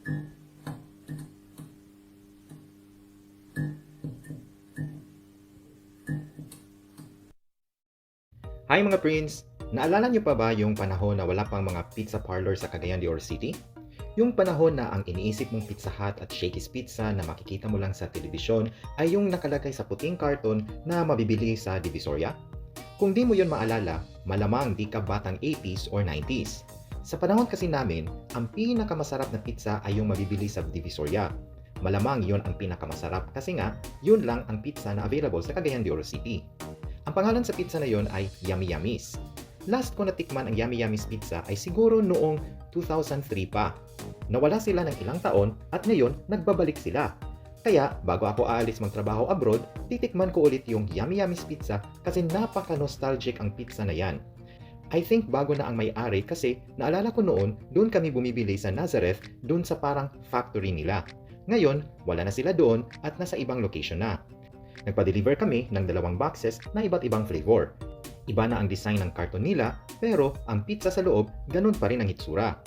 Hi mga Prince! Naalala niyo pa ba yung panahon na wala pang mga pizza parlor sa Cagayan de Oro City? Yung panahon na ang iniisip mong Pizza Hut at Shakey's Pizza na makikita mo lang sa telebisyon ay yung nakalagay sa puting karton na mabibili sa Divisoria? Kung di mo yun maalala, malamang di ka batang 80s or 90s. Sa panahon kasi namin, ang pinakamasarap na pizza ay yung mabibili sa Divisoria. Malamang yun ang pinakamasarap kasi nga, yun lang ang pizza na available sa Cagayan de Oro City. Ang pangalan sa pizza na yon ay Yummy Yummies. Last ko natikman ang Yummy Yummies pizza ay siguro noong 2003 pa. Nawala sila ng ilang taon at ngayon nagbabalik sila. Kaya bago ako aalis magtrabaho abroad, titikman ko ulit yung Yummy Yummies pizza kasi napaka-nostalgic ang pizza na yan. I think bago na ang may-ari kasi naalala ko noon doon kami bumibili sa Nazareth doon sa parang factory nila. Ngayon, wala na sila doon at nasa ibang location na. Nagpa-deliver kami ng 2 boxes na iba't ibang flavor. Iba na ang design ng karton nila, pero ang pizza sa loob, ganun pa rin ang itsura.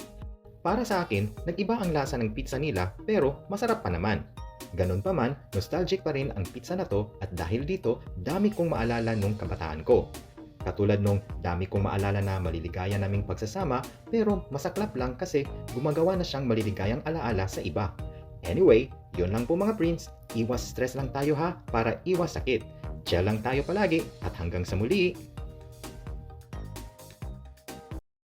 Para sa akin, nag-iba ang lasa ng pizza nila, pero masarap pa naman. Ganun pa man, nostalgic pa rin ang pizza na to at dahil dito, dami kong maalala nung kabataan ko. Katulad nung dami kong maalala na maliligaya naming pagsasama, pero masaklap lang kasi gumagawa na siyang maliligayang alaala sa iba. Anyway, yun lang po mga Prince. Iwas stress lang tayo ha, para iwas sakit. Chill lang tayo palagi at hanggang sa muli.